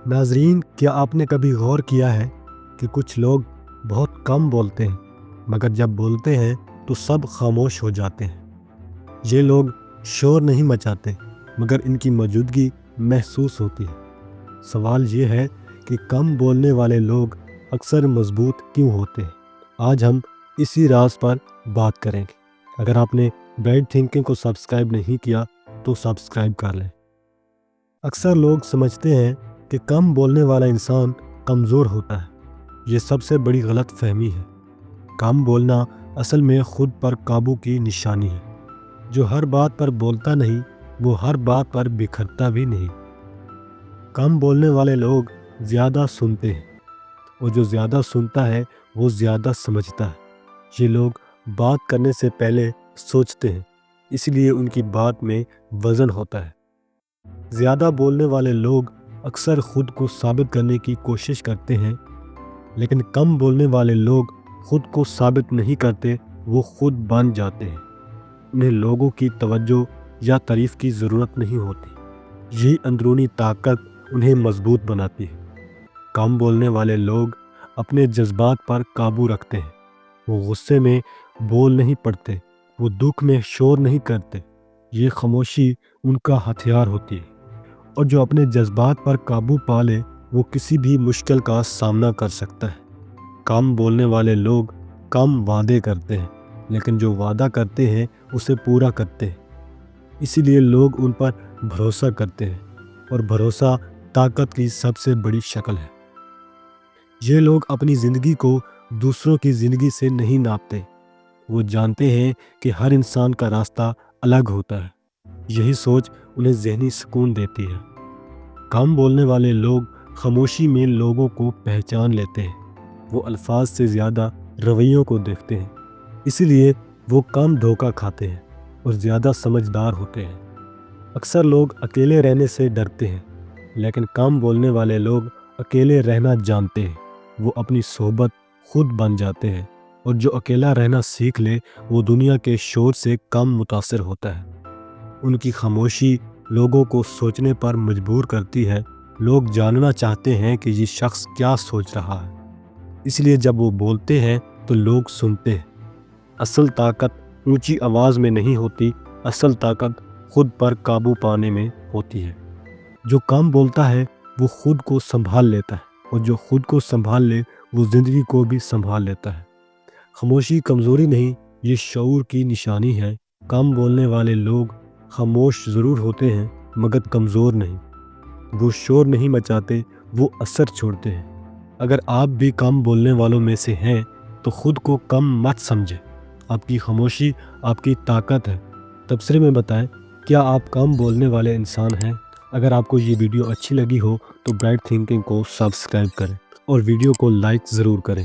ناظرین، کیا آپ نے کبھی غور کیا ہے کہ کچھ لوگ بہت کم بولتے ہیں مگر جب بولتے ہیں تو سب خاموش ہو جاتے ہیں؟ یہ لوگ شور نہیں مچاتے مگر ان کی موجودگی محسوس ہوتی ہے۔ سوال یہ ہے کہ کم بولنے والے لوگ اکثر مضبوط کیوں ہوتے ہیں؟ آج ہم اسی راز پر بات کریں گے۔ اگر آپ نے برائٹ تھنکنگ کو سبسکرائب نہیں کیا تو سبسکرائب کر لیں۔ اکثر لوگ سمجھتے ہیں کہ کم بولنے والا انسان کمزور ہوتا ہے۔ یہ سب سے بڑی غلط فہمی ہے۔ کم بولنا اصل میں خود پر قابو کی نشانی ہے۔ جو ہر بات پر بولتا نہیں، وہ ہر بات پر بکھرتا بھی نہیں۔ کم بولنے والے لوگ زیادہ سنتے ہیں، اور جو زیادہ سنتا ہے وہ زیادہ سمجھتا ہے۔ یہ لوگ بات کرنے سے پہلے سوچتے ہیں، اس لیے ان کی بات میں وزن ہوتا ہے۔ زیادہ بولنے والے لوگ اکثر خود کو ثابت کرنے کی کوشش کرتے ہیں، لیکن کم بولنے والے لوگ خود کو ثابت نہیں کرتے، وہ خود بن جاتے ہیں۔ انہیں لوگوں کی توجہ یا تعریف کی ضرورت نہیں ہوتی۔ یہ اندرونی طاقت انہیں مضبوط بناتی ہے۔ کم بولنے والے لوگ اپنے جذبات پر قابو رکھتے ہیں۔ وہ غصے میں بول نہیں پڑتے، وہ دکھ میں شور نہیں کرتے۔ یہ خاموشی ان کا ہتھیار ہوتی ہے، اور جو اپنے جذبات پر قابو پا لے وہ کسی بھی مشکل کا سامنا کر سکتا ہے۔ کم بولنے والے لوگ کم وعدے کرتے ہیں، لیکن جو وعدہ کرتے ہیں اسے پورا کرتے ہیں۔ اسی لیے لوگ ان پر بھروسہ کرتے ہیں، اور بھروسہ طاقت کی سب سے بڑی شکل ہے۔ یہ لوگ اپنی زندگی کو دوسروں کی زندگی سے نہیں ناپتے۔ وہ جانتے ہیں کہ ہر انسان کا راستہ الگ ہوتا ہے۔ یہی سوچ انہیں ذہنی سکون دیتی ہے۔ کم بولنے والے لوگ خاموشی میں لوگوں کو پہچان لیتے ہیں۔ وہ الفاظ سے زیادہ رویوں کو دیکھتے ہیں، اسی لیے وہ کم دھوکہ کھاتے ہیں اور زیادہ سمجھدار ہوتے ہیں۔ اکثر لوگ اکیلے رہنے سے ڈرتے ہیں، لیکن کم بولنے والے لوگ اکیلے رہنا جانتے ہیں۔ وہ اپنی صحبت خود بن جاتے ہیں، اور جو اکیلا رہنا سیکھ لے وہ دنیا کے شور سے کم متاثر ہوتا ہے۔ ان کی خاموشی لوگوں کو سوچنے پر مجبور کرتی ہے۔ لوگ جاننا چاہتے ہیں کہ یہ شخص کیا سوچ رہا ہے، اس لیے جب وہ بولتے ہیں تو لوگ سنتے ہیں۔ اصل طاقت اونچی آواز میں نہیں ہوتی، اصل طاقت خود پر قابو پانے میں ہوتی ہے۔ جو کم بولتا ہے وہ خود کو سنبھال لیتا ہے، اور جو خود کو سنبھال لے وہ زندگی کو بھی سنبھال لیتا ہے۔ خاموشی کمزوری نہیں، یہ شعور کی نشانی ہے۔ کم بولنے والے لوگ خاموش ضرور ہوتے ہیں مگر کمزور نہیں۔ وہ شور نہیں مچاتے، وہ اثر چھوڑتے ہیں۔ اگر آپ بھی کم بولنے والوں میں سے ہیں تو خود کو کم مت سمجھیں۔ آپ کی خاموشی آپ کی طاقت ہے۔ تبصرے میں بتائیں، کیا آپ کم بولنے والے انسان ہیں؟ اگر آپ کو یہ ویڈیو اچھی لگی ہو تو برائٹ تھنکنگ کو سبسکرائب کریں اور ویڈیو کو لائک ضرور کریں۔